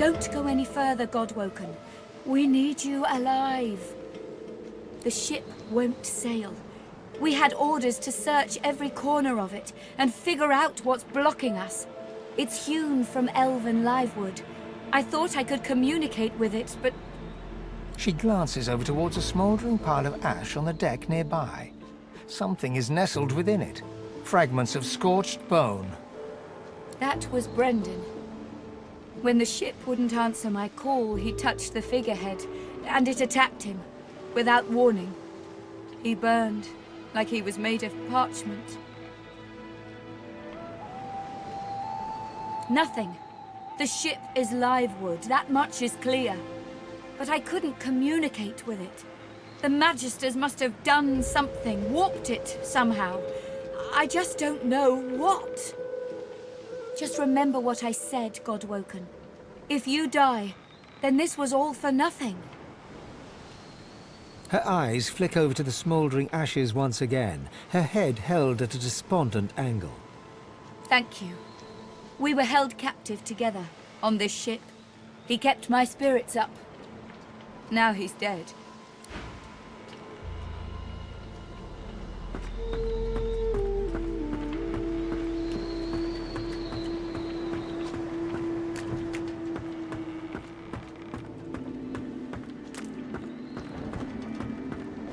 Don't go any further, Godwoken. We need you alive. The ship won't sail. We had orders to search every corner of it and figure out what's blocking us. It's hewn from elven Livewood. I thought I could communicate with it, but... She glances over towards a smouldering pile of ash on the deck nearby. Something is nestled within it. Fragments of scorched bone. That was Brendan. When the ship wouldn't answer my call, he touched the figurehead, and it attacked him, without warning. He burned, like he was made of parchment. Nothing. The ship is Livewood, that much is clear. But I couldn't communicate with it. The Magisters must have done something, warped it somehow. I just don't know what. Just remember what I said, Godwoken. If you die, then this was all for nothing. Her eyes flick over to the smouldering ashes once again, her head held at a despondent angle. Thank you. We were held captive together, on this ship. He kept my spirits up. Now he's dead.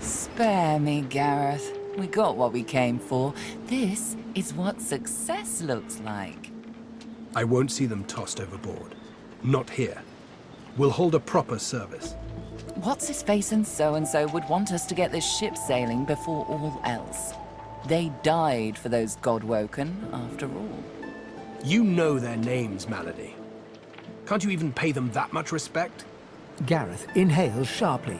Spare me, Gareth. We got what we came for. This is what success looks like. I won't see them tossed overboard. Not here. We'll hold a proper service. What's-his-face and so-and-so would want us to get this ship sailing before all else. They died for those Godwoken, after all. You know their names, Malady. Can't you even pay them that much respect? Gareth inhales sharply,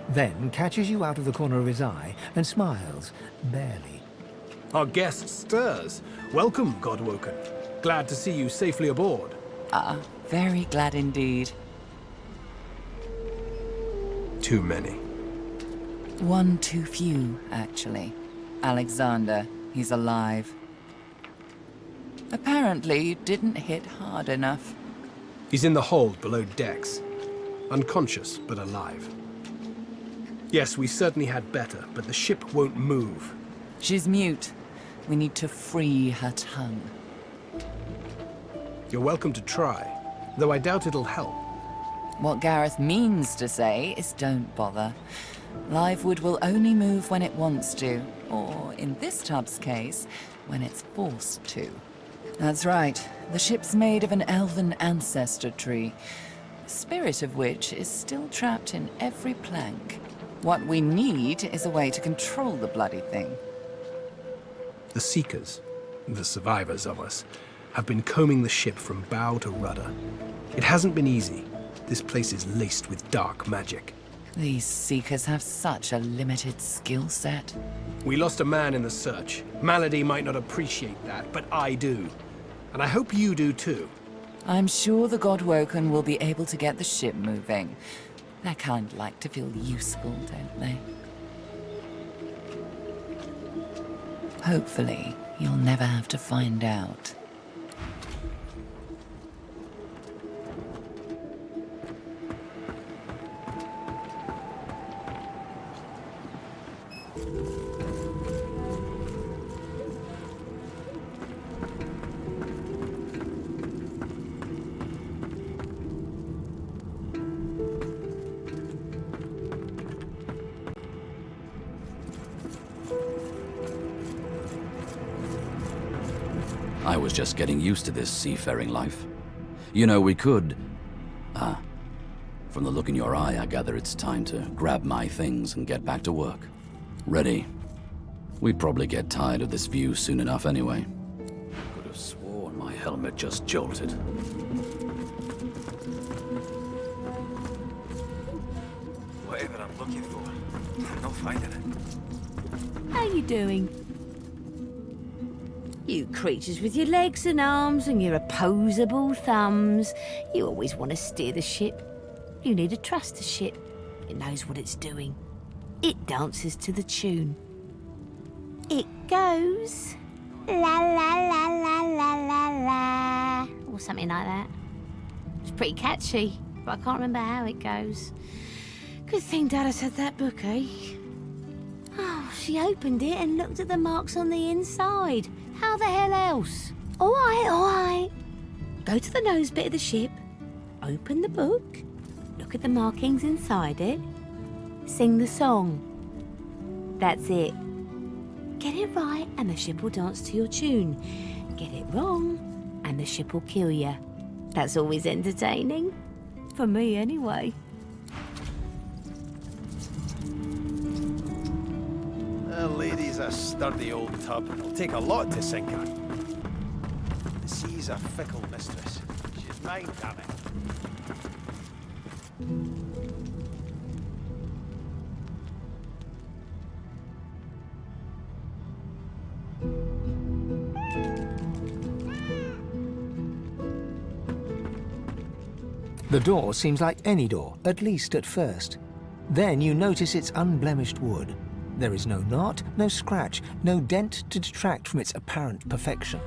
then catches you out of the corner of his eye and smiles, barely. Our guest stirs. Welcome, Godwoken. Glad to see you safely aboard. Very glad indeed. Too many. One too few, actually. Alexander, he's alive. Apparently, you didn't hit hard enough. He's in the hold below decks. Unconscious, but alive. Yes, we certainly had better, but the ship won't move. She's mute. We need to free her tongue. You're welcome to try, though I doubt it'll help. What Gareth means to say is don't bother. Livewood will only move when it wants to, or in this tub's case, when it's forced to. That's right. The ship's made of an elven ancestor tree, the spirit of which is still trapped in every plank. What we need is a way to control the bloody thing. The Seekers, the survivors of us, have been combing the ship from bow to rudder. It hasn't been easy. This place is laced with dark magic. These Seekers have such a limited skill set. We lost a man in the search. Malady might not appreciate that, but I do. And I hope you do too. I'm sure the Godwoken will be able to get the ship moving. They kind of like to feel useful, don't they? Hopefully, you'll never have to find out. I was just getting used to this seafaring life. You know, we could... From the look in your eye, I gather it's time to grab my things and get back to work. Ready. We'd probably get tired of this view soon enough anyway. Could have sworn my helmet just jolted. Whatever I'm looking for, I'm not finding it. How you doing? You creatures with your legs and arms and your opposable thumbs. You always want to steer the ship. You need to trust the ship. It knows what it's doing. It dances to the tune. It goes... la la la la la la la... or something like that. It's Pretty catchy, but I can't remember how it goes. Good thing Dallis had that book, eh? Oh, she opened it and looked at the marks on the inside. How the hell else? All right. Go to the nose bit of the ship, open the book, look at the markings inside it, sing the song. That's it. Get it right and the ship will dance to your tune. Get it wrong and the ship will kill you. That's always entertaining. For me, anyway. The lady's a sturdy old tub. It'll take a lot to sink her. The sea's a fickle mistress. She's mine, damn it. The door seems like any door, at least at first. Then you notice its unblemished wood. There is no knot, no scratch, no dent to detract from its apparent perfection.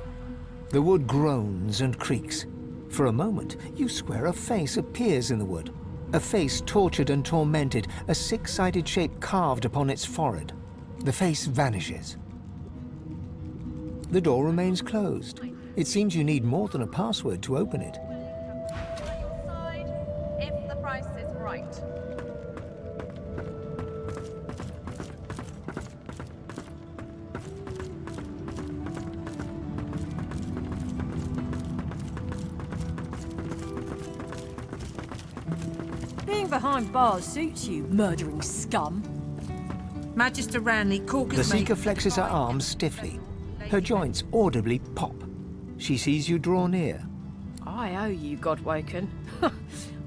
The wood groans and creaks. For a moment, you swear a face appears in the wood. A face tortured and tormented, a six-sided shape carved upon its forehead. The face vanishes. The door remains closed. It seems you need more than a password to open it. If the price is right. Being behind bars suits you, murdering scum. Magister Ranley, Corker's The Seeker flexes her arms stiffly. Her joints audibly pop. She sees you draw near. I owe you, Godwoken.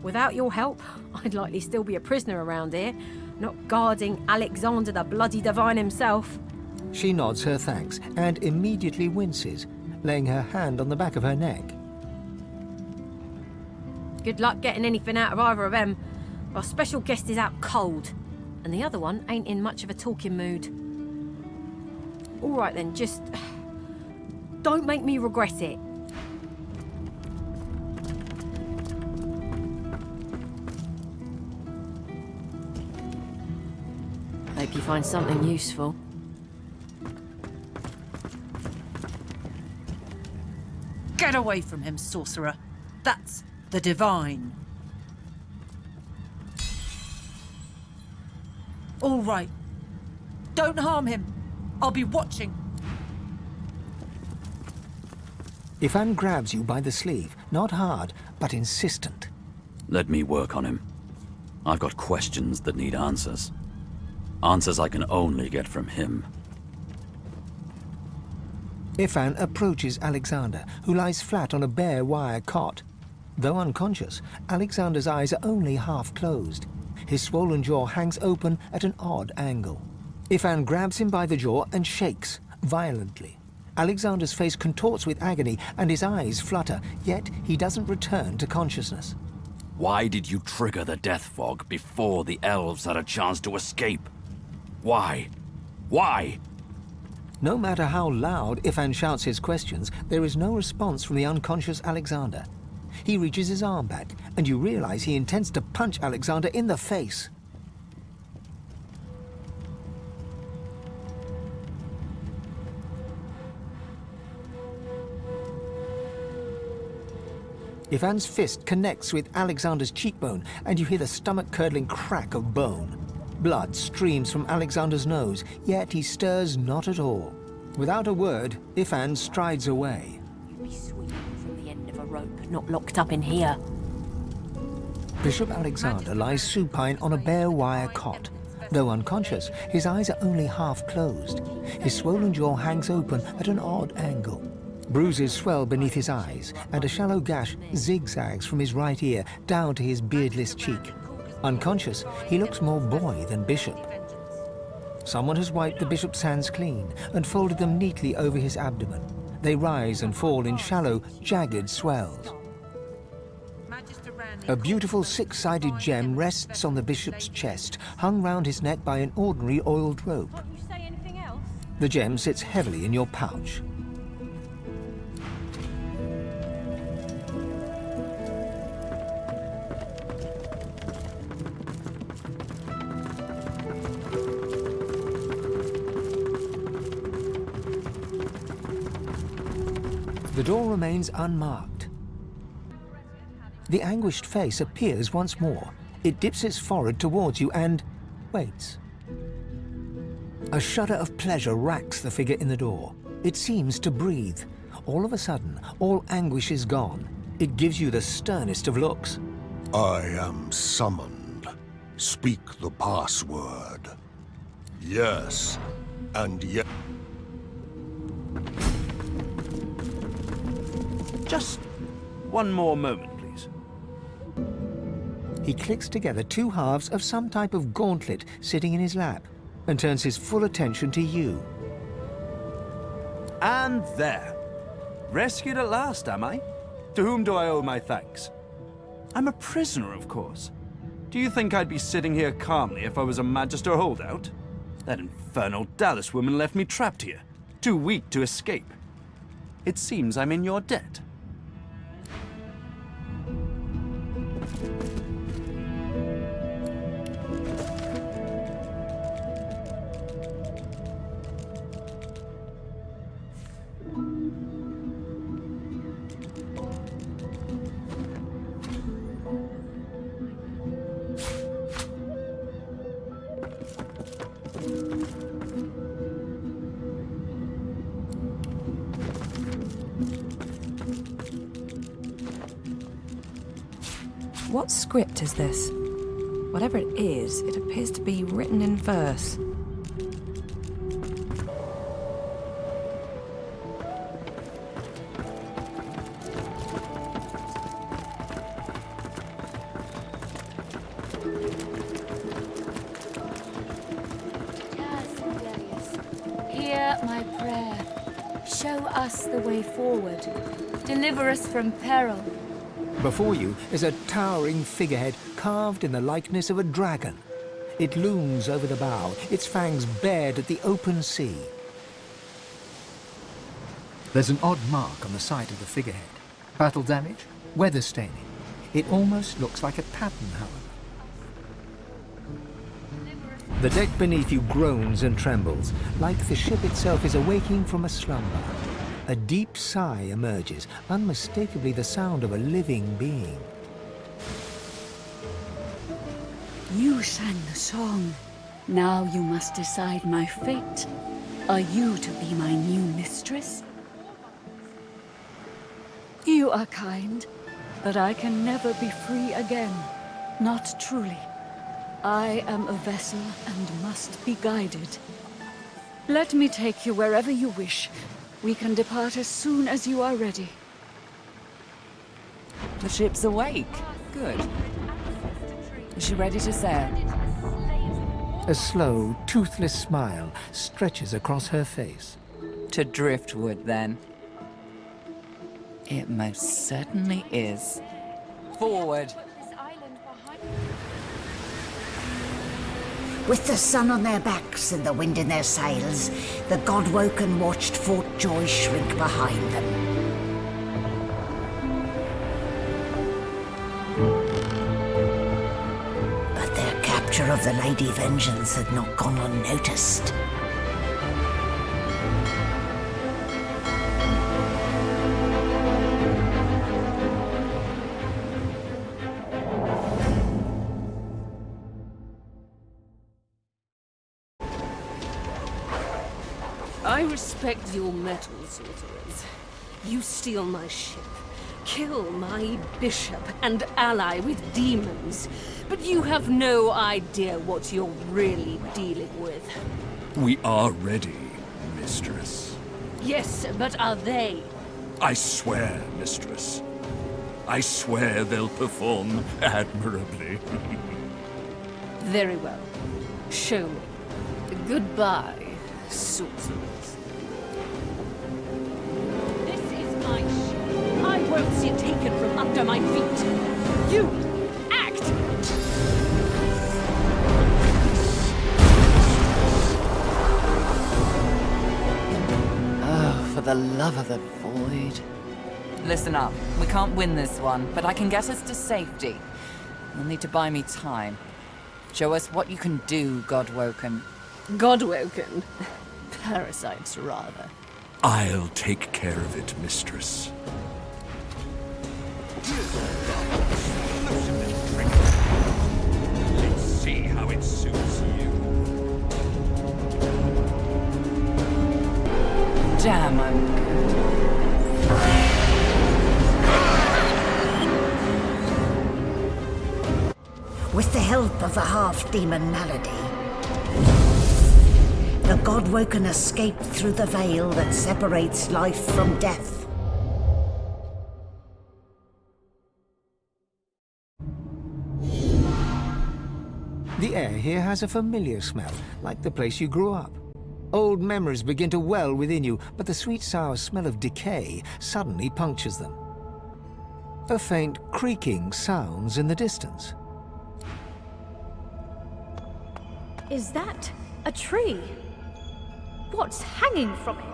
Without your help, I'd likely still be a prisoner around here, not guarding Alexander the bloody divine himself. She nods her thanks and immediately winces, laying her hand on the back of her neck. Good luck getting anything out of either of them. Our special guest is out cold, and the other one ain't in much of a talking mood. All right then, just don't make me regret it. Hope you find something useful. Get away from him, sorcerer. That's the divine. All right. Don't harm him. I'll be watching. Ifan grabs you by the sleeve, not hard, but insistent. Let me work on him. I've got questions that need answers. Answers I can only get from him. Ifan approaches Alexander, who lies flat on a bare wire cot. Though unconscious, Alexander's eyes are only half closed. His swollen jaw hangs open at an odd angle. Ifan grabs him by the jaw and shakes, violently. Alexander's face contorts with agony and his eyes flutter, yet he doesn't return to consciousness. Why did you trigger the death fog before the elves had a chance to escape? Why? Why? No matter how loud Ifan shouts his questions, there is no response from the unconscious Alexander. He reaches his arm back, and you realize he intends to punch Alexander in the face. Ivan's fist connects with Alexander's cheekbone, and you hear the stomach-curdling crack of bone. Blood streams from Alexander's nose, yet he stirs not at all. Without a word, Ifan strides away. You'd be swinging from the end of a rope, not locked up in here. Bishop Alexander lies supine on a bare wire cot. Though unconscious, his eyes are only half closed. His swollen jaw hangs open at an odd angle. Bruises swell beneath his eyes, and a shallow gash zigzags from his right ear down to his beardless cheek. Unconscious, he looks more boy than bishop. Someone has wiped the bishop's hands clean and folded them neatly over his abdomen. They rise and fall in shallow, jagged swells. A beautiful six-sided gem rests on the bishop's chest, hung round his neck by an ordinary oiled rope. The gem sits heavily in your pouch. The door remains unmarked. The anguished face appears once more. It dips its forehead towards you and waits. A shudder of pleasure racks the figure in the door. It seems to breathe. All of a sudden, all anguish is gone. It gives you the sternest of looks. I am summoned. Speak the password. Yes, and yet. Just one more moment, please. He clicks together two halves of some type of gauntlet sitting in his lap and turns his full attention to you. And there. Rescued at last, am I? To whom do I owe my thanks? I'm a prisoner, of course. Do you think I'd be sitting here calmly if I was a Magister holdout? That infernal Dallis woman left me trapped here, too weak to escape. It seems I'm in your debt. What script is this? Whatever it is, it appears to be written in verse. Hear my prayer. Show us the way forward. Deliver us from peril. Before you is a towering figurehead carved in the likeness of a dragon. It looms over the bow, its fangs bared at the open sea. There's an odd mark on the side of the figurehead. Battle damage, weather staining. It almost looks like a pattern, however. The deck beneath you groans and trembles, like the ship itself is awaking from a slumber. A deep sigh emerges, unmistakably the sound of a living being. You sang the song. Now you must decide my fate. Are you to be my new mistress? You are kind, but I can never be free again. Not truly. I am a vessel and must be guided. Let me take you wherever you wish. We can depart as soon as you are ready. The ship's awake. Good. Is she ready to sail? A slow, toothless smile stretches across her face. To driftwood, then. It most certainly is. Forward. With the sun on their backs and the wind in their sails, the God-woken watched Fort Joy shrink behind them. But their capture of the Lady Vengeance had not gone unnoticed. I respect your mettle, sorcerers. You steal my ship, kill my bishop and ally with demons, but you have no idea what you're really dealing with. We are ready, mistress. Yes, but are they? I swear, mistress. I swear they'll perform admirably. Very well. Show me. Goodbye, sorcerers. This is my ship. I won't see it taken from under my feet. You, act! Oh, for the love of the void. Listen up. We can't win this one, but I can get us to safety. You'll need to buy me time. Show us what you can do, Godwoken. Godwoken? Parasites, rather. I'll take care of it, mistress. Let's see how it suits you. Damn, I'm good. With the help of the half-demon Malady, the God-Woken escaped through the veil that separates life from death. The air here has a familiar smell, like the place you grew up. Old memories begin to well within you, but the sweet sour smell of decay suddenly punctures them. A faint creaking sounds in the distance. Is that a tree? What's hanging from it?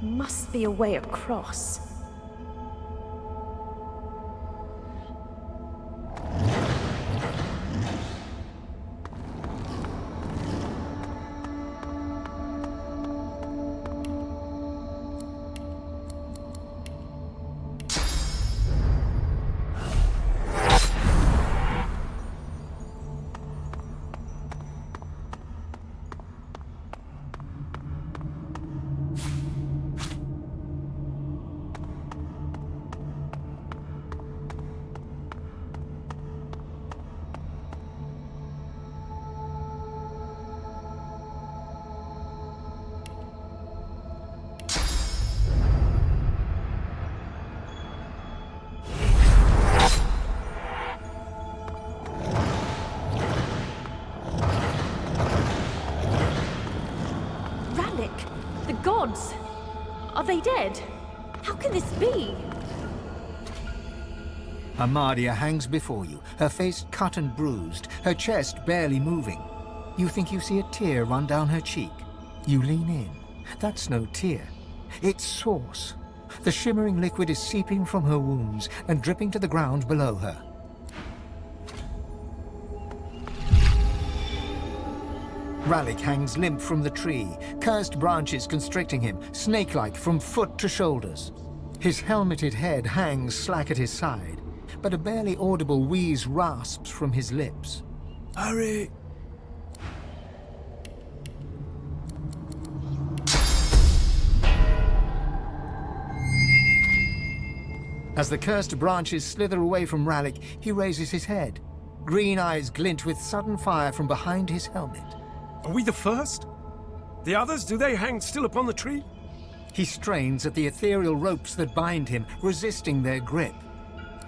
Must be a way across. Gods! Are they dead? How can this be? Amadia hangs before you, her face cut and bruised, her chest barely moving. You think you see a tear run down her cheek. You lean in. That's no tear. It's sauce. The shimmering liquid is seeping from her wounds and dripping to the ground below her. Ralik hangs limp from the tree, cursed branches constricting him, snake-like from foot to shoulders. His helmeted head hangs slack at his side, but a barely audible wheeze rasps from his lips. Hurry! As the cursed branches slither away from Ralik, he raises his head. Green eyes glint with sudden fire from behind his helmet. Are we the first? The others, do they hang still upon the tree? He strains at the ethereal ropes that bind him, resisting their grip.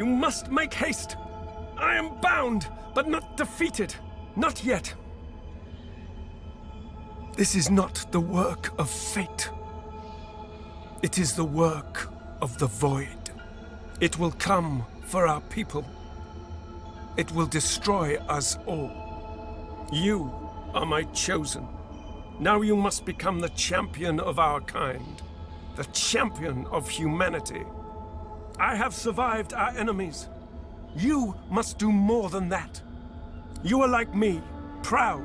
You must make haste! I am bound, but not defeated. Not yet. This is not the work of fate. It is the work of the void. It will come for our people. It will destroy us all. You are my chosen. Now you must become the champion of our kind. The champion of humanity. I have survived our enemies. You must do more than that. You are like me, proud,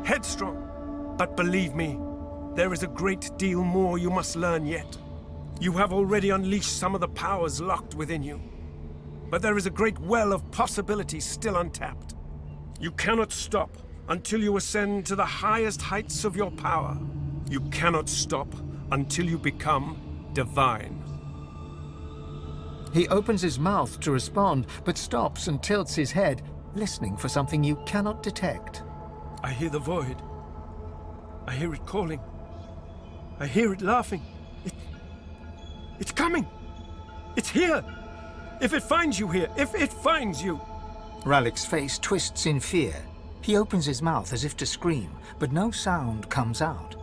headstrong. But believe me, there is a great deal more you must learn yet. You have already unleashed some of the powers locked within you. But there is a great well of possibilities still untapped. You cannot stop until you ascend to the highest heights of your power. You cannot stop until you become divine. He opens his mouth to respond, but stops and tilts his head, listening for something you cannot detect. I hear the void. I hear it calling. I hear it laughing. It's coming! It's here! If it finds you here, if it finds you! Ralik's face twists in fear. He opens his mouth as if to scream, but no sound comes out.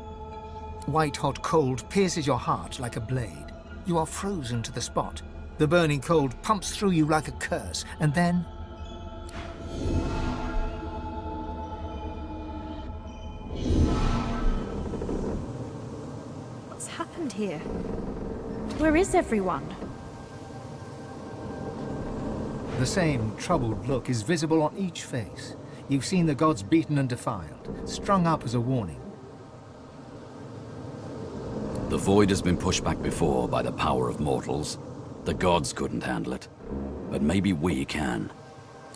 White-hot cold pierces your heart like a blade. You are frozen to the spot. The burning cold pumps through you like a curse, and then happened here? Where is everyone? The same troubled look is visible on each face. You've seen the gods beaten and defiled, strung up as a warning. The void has been pushed back before by the power of mortals. The gods couldn't handle it, but maybe we can.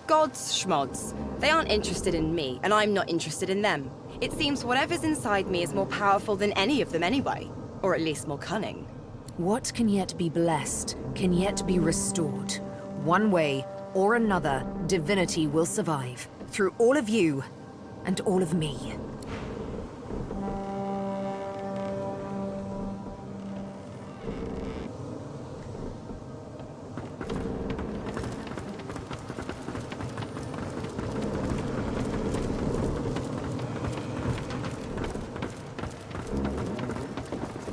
Gods, schmods. They aren't interested in me, and I'm not interested in them. It seems whatever's inside me is more powerful than any of them anyway. Or at least more cunning. What can yet be blessed, can yet be restored. One way or another, divinity will survive. Through all of you, and all of me.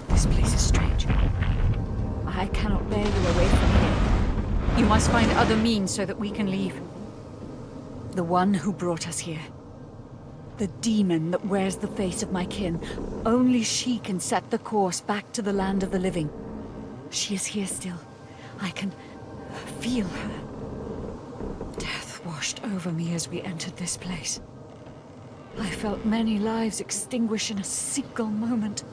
This place is strange. I cannot bear you away from here. You must find other means so that we can leave. The one who brought us here. The demon that wears the face of my kin. Only she can set the course back to the land of the living. She is here still. I can feel her. Death washed over me as we entered this place. I felt many lives extinguish in a single moment.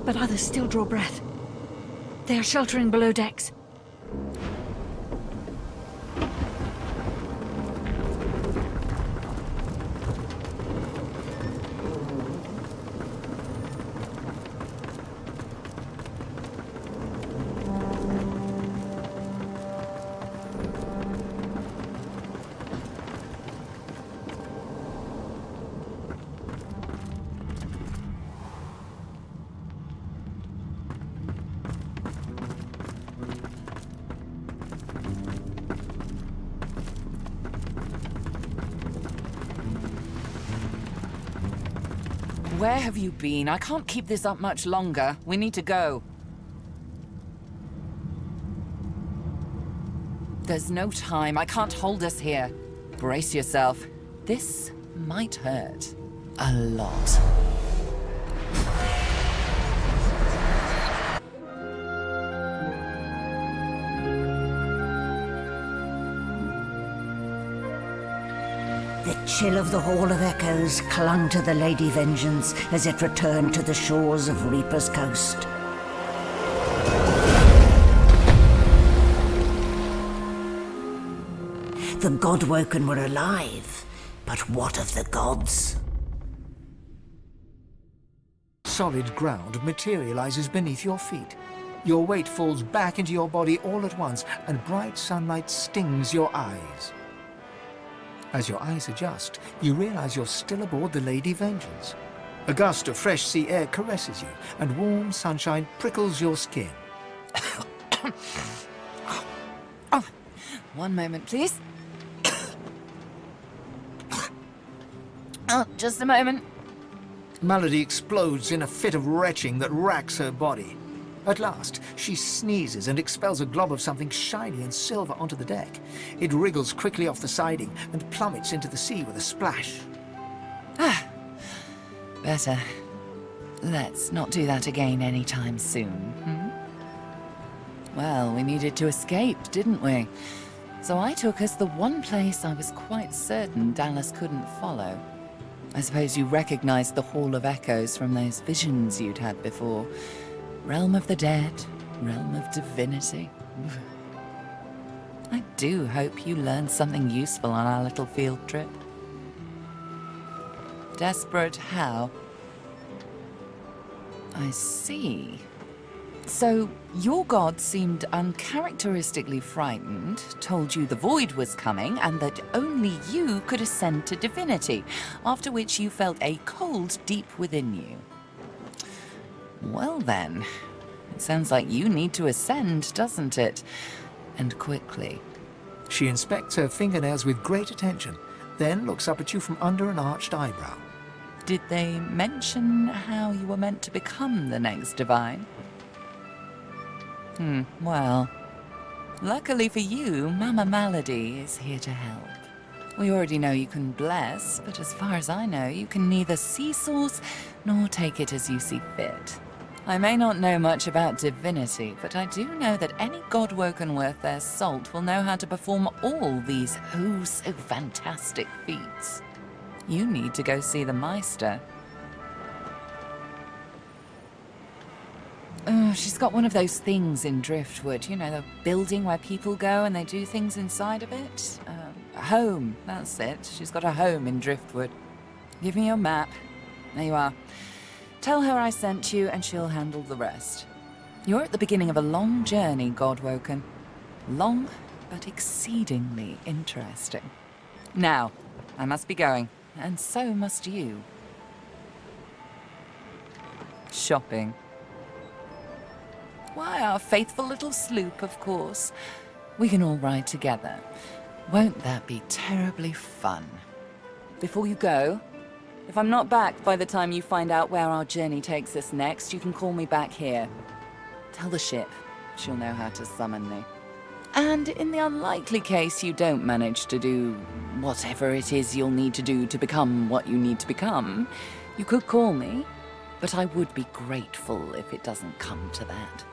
But others still draw breath. They are sheltering below decks. Where have you been? I can't keep this up much longer. We need to go. There's no time. I can't hold us here. Brace yourself. This might hurt. A lot. The chill of the Hall of Echoes clung to the Lady Vengeance as it returned to the shores of Reaper's Coast. The Godwoken were alive, but what of the gods? Solid ground materializes beneath your feet. Your weight falls back into your body all at once, and bright sunlight stings your eyes. As your eyes adjust, you realize you're still aboard the Lady Vengeance. A gust of fresh sea air caresses you, and warm sunshine prickles your skin. One moment, please. Just a moment. Malady explodes in a fit of retching that racks her body. At last, she sneezes and expels a glob of something shiny and silver onto the deck. It wriggles quickly off the siding and plummets into the sea with a splash. Better. Let's not do that again anytime soon, Well, we needed to escape, didn't we? So I took us the one place I was quite certain Dallis couldn't follow. I suppose you recognized the Hall of Echoes from those visions you'd had before. Realm of the dead, realm of divinity. I do hope you learned something useful on our little field trip. Desperate how? I see. So, your god seemed uncharacteristically frightened, told you the void was coming, and that only you could ascend to divinity, after which you felt a cold deep within you. Well then, it sounds like you need to ascend, doesn't it? And quickly. She inspects her fingernails with great attention, then looks up at you from under an arched eyebrow. Did they mention how you were meant to become the next divine? Well, luckily for you, Mama Malady is here to help. We already know you can bless, but as far as I know, you can neither see source nor take it as you see fit. I may not know much about divinity, but I do know that any godwoken worth their salt will know how to perform all these oh-so-fantastic feats. You need to go see the Meister. She's got one of those things in Driftwood, you know, the building where people go and they do things inside of it. A home, that's it. She's got a home in Driftwood. Give me your map. There you are. Tell her I sent you and she'll handle the rest. You're at the beginning of a long journey, Godwoken. Long, but exceedingly interesting. Now, I must be going, and so must you. Shopping. Why, our faithful little sloop, of course. We can all ride together. Won't that be terribly fun? Before you go, if I'm not back by the time you find out where our journey takes us next, you can call me back here. Tell the ship. She'll know how to summon me. And in the unlikely case you don't manage to do whatever it is you'll need to do to become what you need to become, you could call me, but I would be grateful if it doesn't come to that.